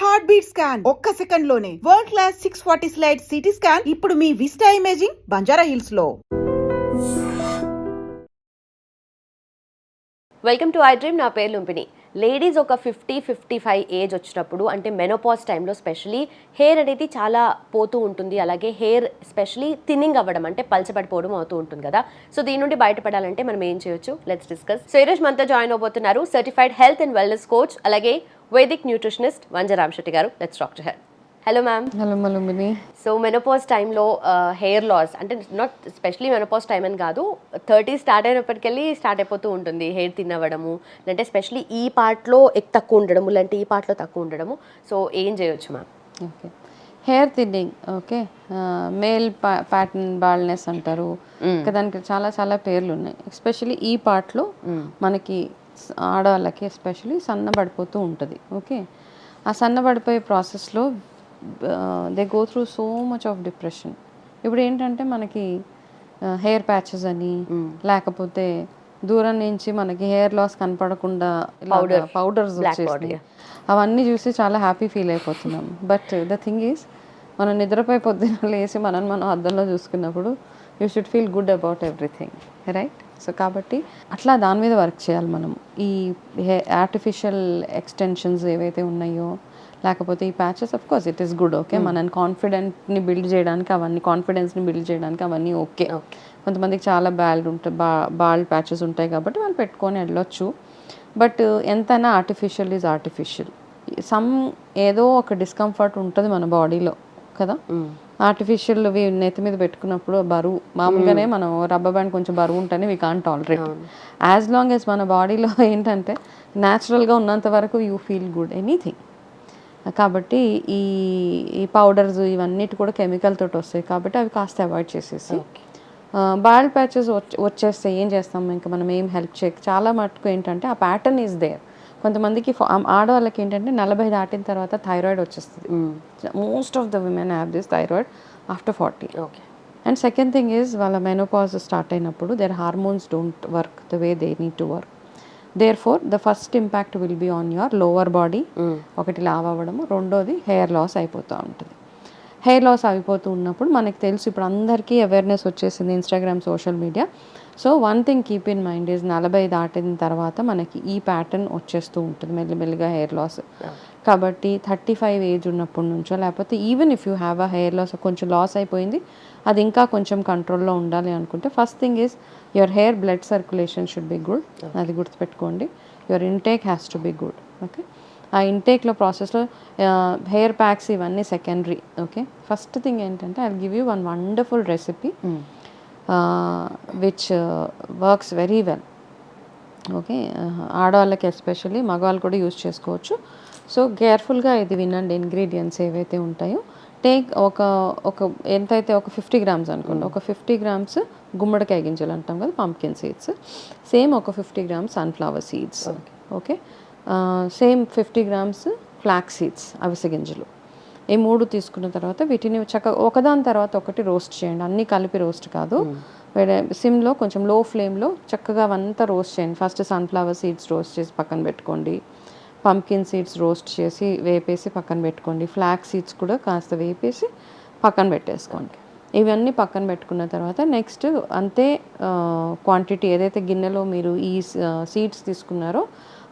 Heart beat scan ఒక్క second లోనే world class 640 slide CT scan ఇప్పుడు మీ విస్టా ఇమేజింగ్ బంజారా హిల్స్ లో. Welcome to I dream. నా పేరు లుంపిని. లేడీస్ ఒక 50-55 ఏజ్ వచ్చినప్పుడు అంటే మెనోపాజ్ టైంలో స్పెషలీ హెయిర్ అనేది చాలా పోతూ ఉంటుంది. అలాగే హెయిర్ స్పెషలీ థిన్నింగ్ అవ్వడం అంటే పలచబడిపోవడం అవుతూ ఉంటుంది కదా. సో దీని నుండి బయటపడాలంటే మనం ఏం చేయొచ్చు? Let's discuss. సో ఈరోజు మనతో జాయిన్ అవబోతున్నారు certified health and wellness coach అలాగే Vedic nutritionist Vanja Ramashetti garu. Let's talk to her. Hello ma'am. Hello మలుమిని. సో మెనోపాజ్ టైంలో హెయిర్ లాస్ అంటే నాట్ స్పెషలీ మెనోపాజ్ టైం అని కాదు, 30 స్టార్ట్ అయినప్పటికెళ్ళి స్టార్ట్ అయిపోతూ ఉంటుంది హెయిర్ థిన్ అవ్వడము, అంటే స్పెషలీ ఈ పార్ట్లో తక్కువ ఉండడము, లేదంటే ఈ పార్ట్లో తక్కువ ఉండడము. సో ఏం చేయొచ్చు ma'am? Okay, hair thinning. Okay, male pattern baldness అంటారు. దానికి చాలా చాలా పేర్లు ఉన్నాయి. ఎస్పెషలీ ఈ పార్ట్లో మనకి ఆడవాళ్ళకి ఎస్పెషలీ సన్నబడిపోతూ ఉంటుంది. ఓకే, ఆ సన్నబడిపోయే ప్రాసెస్లో they go through so much of depression. ఇప్పుడు ఏంటంటే మనకి హెయిర్ ప్యాచెస్ అని, లేకపోతే దూరం నుంచి మనకి హెయిర్ లాస్ కనపడకుండా పౌడర్స్ వచ్చేసి అవన్నీ చూసి చాలా హ్యాపీ ఫీల్ అయిపోతున్నాం. బట్ ద థింగ్ ఈజ్, మనం నిద్రపోయి పొద్దున్న లేసి మనం అద్దంలో చూసుకున్నప్పుడు you should feel good about everything, right? So కాబట్టి అట్లా దాని మీద వర్క్ చేయాలి మనం. ఈ ఆర్టిఫిషియల్ ఎక్స్టెన్షన్స్ ఏవైతే ఉన్నాయో, లేకపోతే ఈ patches, of course it is good. Okay, మనని కాన్ఫిడెంట్ని బిల్డ్ చేయడానికి అవన్నీ, కాన్ఫిడెన్స్ని బిల్డ్ చేయడానికి అవన్నీ ఓకే. కొంతమందికి చాలా బాల్డ్ ప్యాచెస్ ఉంటాయి కాబట్టి వాళ్ళు పెట్టుకొని వెళ్ళొచ్చు. బట్ ఎంతైనా ఆర్టిఫిషియల్ ఈజ్ ఆర్టిఫిషియల్. ఏదో ఒక డిస్కంఫర్ట్ ఉంటుంది మన బాడీలో కదా. ఆర్టిఫిషియల్ నెత్తి మీద పెట్టుకున్నప్పుడు బరువు, మామూలుగానే మనం రబ్బర్ బ్యాండ్ కొంచెం బరువు ఉంటేనే we can't tolerate. As long as మన బాడీలో ఏంటంటే న్యాచురల్గా ఉన్నంత వరకు యూ ఫీల్ గుడ్ ఎనీథింగ్. కాబట్టి ఈ పౌడర్స్ ఇవన్నిటి కూడా కెమికల్ తోటి వస్తాయి కాబట్టి అవి కాస్త అవాయిడ్ చేసేసి, బాల్డ్ ప్యాచెస్ వచ్చేస్తే ఏం చేస్తాం, ఇంకా మనం ఏం హెల్ప్ చేయక. చాలా మటుకు ఏంటంటే ఆ ప్యాటర్న్ ఈజ్ దేర్. కొంతమందికి ఆడవాళ్ళకి ఏంటంటే 40 దాటిన తర్వాత థైరాయిడ్ వచ్చేస్తుంది. Most of the women have this thyroid after 40. Okay. And second thing is, వాళ్ళ మెనోపాజ్ స్టార్ట్ అయినప్పుడు their hormones don't work the way they need to work. Therefore the first impact will be on your lower body. ఒకటి లావ్ అవ్వడము, రెండోది hair loss అయిపోతూ ఉంటుంది. Hair loss అయిపోతూ ఉన్నప్పుడు మనకి తెలుసు, ఇప్పుడు అందరికీ అవేర్నెస్ వచ్చేసింది Instagram, social media. So one thing keep in mind is, 40 దాటిన తర్వాత మనకి ఈ ప్యాటర్న్ వచ్చేస్తూ ఉంటుంది మెల్లిమెల్లిగా హెయిర్ లాస్. కాబట్టి 35 ఏజ్ ఉన్నప్పటి నుంచో, లేకపోతే even if you have a hair loss, కొంచెం లాస్ అయిపోయింది, అది ఇంకా కొంచెం కంట్రోల్లో ఉండాలి అనుకుంటే, first thing is your hair blood circulation should be good. అది గుర్తుపెట్టుకోండి. Your intake has to be good. Okay, ఆ ఇంటేక్లో ప్రాసెస్లో హెయిర్ ప్యాక్స్ ఇవన్నీ సెకండరీ. ఓకే, ఫస్ట్ థింగ్ ఏంటంటే I will give you one wonderful recipe which works very well. Okay, ఆడవాళ్ళకి especially, మగవాళ్ళు కూడా యూజ్ చేసుకోవచ్చు. సో కేర్ఫుల్గా ఇది వినండి. ఇంగ్రీడియంట్స్ ఏవైతే ఉంటాయో, టేక్ ఒక ఎంతైతే ఒక 50 grams అనుకోండి. ఒక 50 grams గుమ్మడికాయ గింజలు అంటాం కదా, పంప్కిన్ సీడ్స్. సేమ్ ఒక 50 grams sunflower seeds. Okay, same 50 grams flax seeds, అవిసె గింజలు. ఈ 3 తీసుకున్న తర్వాత వీటిని చక్కగా ఒకదాని తర్వాత ఒకటి రోస్ట్ చేయండి. అన్నీ కలిపి రోస్ట్ కాదు, సిమ్లో కొంచెం లో ఫ్లేమ్లో చక్కగా అవంతా రోస్ట్ చేయండి. ఫస్ట్ సన్ఫ్లవర్ సీడ్స్ రోస్ట్ చేసి పక్కన పెట్టుకోండి. పంప్కిన్ సీడ్స్ రోస్ట్ చేసి వేపేసి పక్కన పెట్టుకోండి. ఫ్లాక్స్ సీడ్స్ కూడా కాస్త వేపేసి పక్కన పెట్టేసుకోండి. ఇవన్నీ పక్కన పెట్టుకున్న తర్వాత నెక్స్ట్ అంతే క్వాంటిటీ ఏదైతే గిన్నెలో మీరు ఈ సీడ్స్ తీసుకున్నారో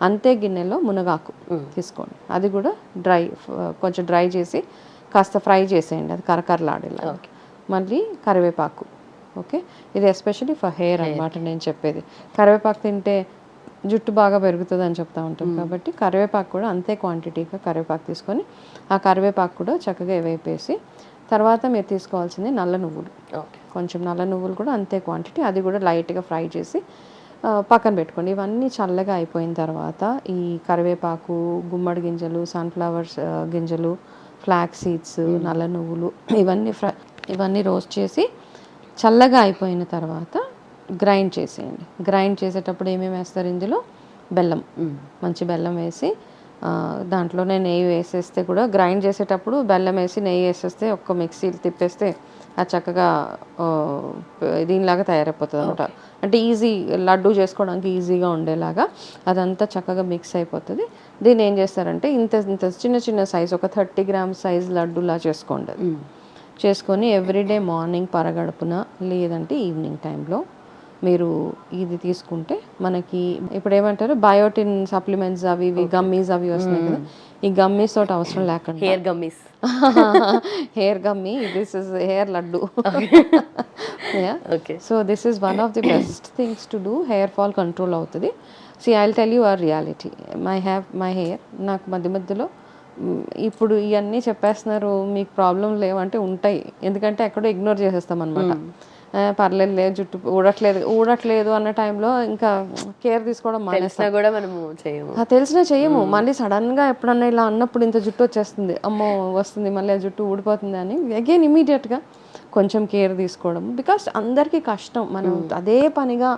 అంతే గిన్నెలో మునగాకు తీసుకోండి. అది కూడా కొంచెం డ్రై చేసి కాస్త ఫ్రై చేసేయండి, అది కరకరలాడేలా. మళ్ళీ కరివేపాకు. ఓకే, ఇది ఎస్పెషల్లీ ఫర్ హెయిర్ అన్నమాట నేను చెప్పేది. కరివేపాకు తింటే జుట్టు బాగా పెరుగుతుంది అని చెప్తా ఉంటాం కాబట్టి కరివేపాకు కూడా అంతే క్వాంటిటీగా కరివేపాకు తీసుకొని ఆ కరివేపాకు కూడా చక్కగా వేపేసి, తర్వాత మీరు తీసుకోవాల్సింది నల్ల నువ్వులు. కొంచెం నల్ల నువ్వులు కూడా అంతే క్వాంటిటీ, అది కూడా లైట్గా ఫ్రై చేసి పక్కన పెట్టుకోండి. ఇవన్నీ చల్లగా అయిపోయిన తర్వాత ఈ కరివేపాకు, గుమ్మడి గింజలు, సన్ఫ్లవర్స్ గింజలు, ఫ్లాక్స్ సీడ్స్, నల్ల నువ్వులు ఇవన్నీ రోస్ట్ చేసి చల్లగా అయిపోయిన తర్వాత గ్రైండ్ చేసేయండి. గ్రైండ్ చేసేటప్పుడు ఏమేమి వేస్తారు ఇందులో? బెల్లం, మంచి బెల్లం వేసి దాంట్లోనే నెయ్యి వేసేస్తే కూడా గ్రైండ్ చేసేటప్పుడు బెల్లం వేసి నెయ్యి వేసేస్తే ఒక్క మిక్సీ తిప్పేస్తే అది చక్కగా దీనిలాగా తయారైపోతుంది అనమాట. అంటే ఈజీ లడ్డు చేసుకోవడానికి ఈజీగా ఉండేలాగా అదంతా చక్కగా మిక్స్ అయిపోతుంది. దీన్ని ఏం చేస్తారంటే ఇంత ఇంత చిన్న చిన్న సైజ్ ఒక 30 grams సైజ్ లడ్డులా చేసుకోండి. చేసుకొని ఎవ్రీడే మార్నింగ్ పరగడుపున లేదంటే ఈవినింగ్ టైంలో మీరు ఇది తీసుకుంటే మనకి ఇప్పుడు ఏమంటారు బయోటిన్ సప్లిమెంట్స్ అవి ఇవి గమ్మీస్ అవి వస్తున్నాయి కదా, ఈ గమ్మీస్ తోటి అవసరం లేకుండా hair gummies, hair gummy, this is hair laddu. So this is one of the best things to do. Hair fall control అవుతుంది. See I will tell you our reality. My hair నాకు మధ్య మధ్యలో ఇప్పుడు ఇవన్నీ చెప్పేస్తున్నారు మీకు ప్రాబ్లం లేవంటే ఉంటాయి, ఎందుకంటే ఎక్కడో ఇగ్నోర్ చేసేస్తాం అనమాట. పర్లేదు లేదు జుట్టు ఊడట్లేదు అన్న టైంలో ఇంకా కేర్ తీసుకోవడం మానేస్తాం కూడా మనము చేయము, తెలిసినా చెయ్యము. మళ్ళీ సడన్గా ఎప్పుడన్నా ఇలా అన్నప్పుడు ఇంత జుట్టు వచ్చేస్తుంది, అమ్మో వస్తుంది మళ్ళీ ఆ జుట్టు ఊడిపోతుంది అని అగైన్ ఇమీడియట్గా కొంచెం కేర్ తీసుకోవడం. బికాస్ అందరికీ కష్టం, మనం అదే పనిగా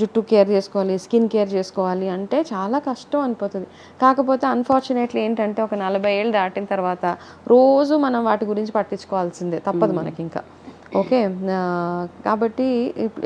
జుట్టు కేర్ చేసుకోవాలి, స్కిన్ కేర్ చేసుకోవాలి అంటే చాలా కష్టం అనిపోతుంది. కాకపోతే అన్ఫార్చునేట్లీ ఏంటంటే ఒక 40 ఏళ్ళు దాటిన తర్వాత రోజు మనం వాటి గురించి పట్టించుకోవాల్సిందే, తప్పదు మనకి ఇంకా. ఓకే, కాబట్టి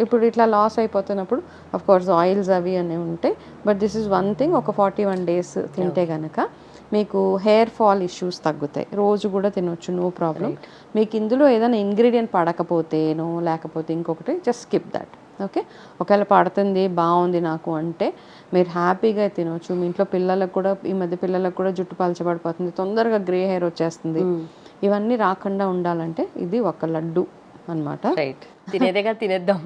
ఇప్పుడు ఇట్లా లాస్ అయిపోతున్నప్పుడు అఫ్ కోర్స్ ఆయిల్స్ అవి అనేవి ఉంటాయి. But this is one thing, ఒక 41 days తింటే కనుక మీకు హెయిర్ ఫాల్ ఇష్యూస్ తగ్గుతాయి. రోజు కూడా తినొచ్చు, నో ప్రాబ్లం. మీకు ఇందులో ఏదైనా ఇంగ్రీడియంట్ పడకపోతేనో లేకపోతే ఇంకొకటి జస్ట్ స్కిప్ దట్. ఓకే, ఒకవేళ పడుతుంది బాగుంది నాకు అంటే మీరు హ్యాపీగా తినవచ్చు. మీ ఇంట్లో పిల్లలకు కూడా, ఈ మధ్య పిల్లలకు కూడా జుట్టు పలచబడిపోతుంది, తొందరగా గ్రే హెయిర్ వచ్చేస్తుంది. ఇవన్నీ రాకుండా ఉండాలంటే ఇది ఒక లడ్డు అనమాట. తినేదేగా తినేద్దాం.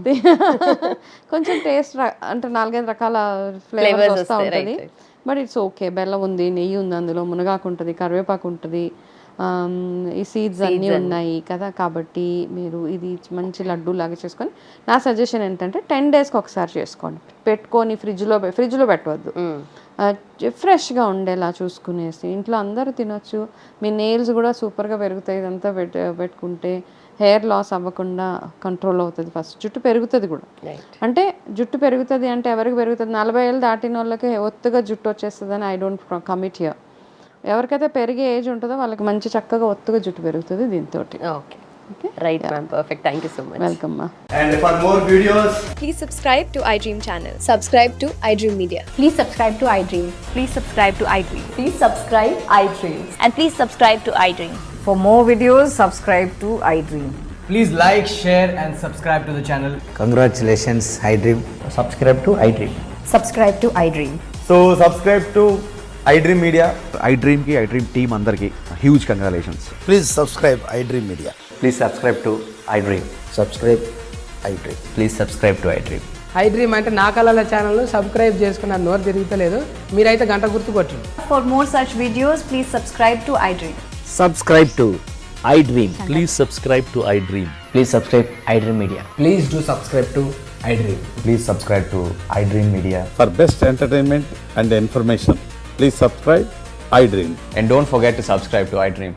కొంచెం టేస్ట్ అంటే 4-5 రకాల ఫ్లేవర్స్ వస్తూ ఉంటుంది. But it's okay. బెల్లం ఉంది, నెయ్యి ఉంది, అందులో మునగాకు ఉంటుంది, కరివేపాకు ఉంటుంది, ఈ సీడ్స్ అన్నీ ఉన్నాయి కదా. కాబట్టి మీరు ఇది మంచి లడ్డు లాగా చేసుకొని, నా సజెషన్ ఏంటంటే 10 daysకి ఒకసారి చేసుకోండి, పెట్టుకొని ఫ్రిడ్జ్లో పెట్టవద్దు, ఫ్రెష్గా ఉండేలా చూసుకునేసి ఇంట్లో అందరూ తినొచ్చు. మీ నెయిల్స్ కూడా సూపర్గా పెరుగుతాయి. ఇదంతా పెట్టుకుంటే హెయిర్ లాస్ అవ్వకుండా కంట్రోల్ అవుతుంది. ఫస్ట్ జుట్టు పెరుగుతుంది కూడా. అంటే జుట్టు పెరుగుతుంది అంటే ఎవరికి పెరుగుతుంది? 40 ఏళ్ళు దాటిన వాళ్ళకి ఒత్తుగా జుట్టు వచ్చేస్తుంది అని ఐ డోంట్ కమిట్ హియర్. ఎవరికైతే పెరిగే ఏజ్ ఉంటుందో వాళ్ళకి మంచి చక్కగా ఒత్తుగా జుట్టు పెరుగుతుంది దీంతో. Okay, right ma'am, perfect. Thank you so much. Welcome మా. And for more videos, Please subscribe to iDream channel. Subscribe to iDream Media. Please subscribe to iDream. Please subscribe to iDream. Please subscribe iDream. And please subscribe to iDream. For more videos, subscribe to iDream. please like, share and subscribe to the channel. Congratulations, iDream. Subscribe to iDream. Subscribe to iDream. So subscribe to iDream Media. iDream ki iDream team andarki huge congratulations. Please subscribe iDream Media. Please subscribe to iDream. Subscribe iDream. Please subscribe to iDream. iDream అంటే నా కళల channel subscribe చేసుకున్న నోరు తిరుగుతలేదు, మీరైతే గంట గుర్తు కొట్టండి. For more such videos, please subscribe to iDream. Subscribe to iDream. Please subscribe to iDream. Please subscribe iDream Media. Please do subscribe to iDream. Please subscribe to iDream Media. For best entertainment and information, please subscribe iDream. And don't forget to subscribe to iDream.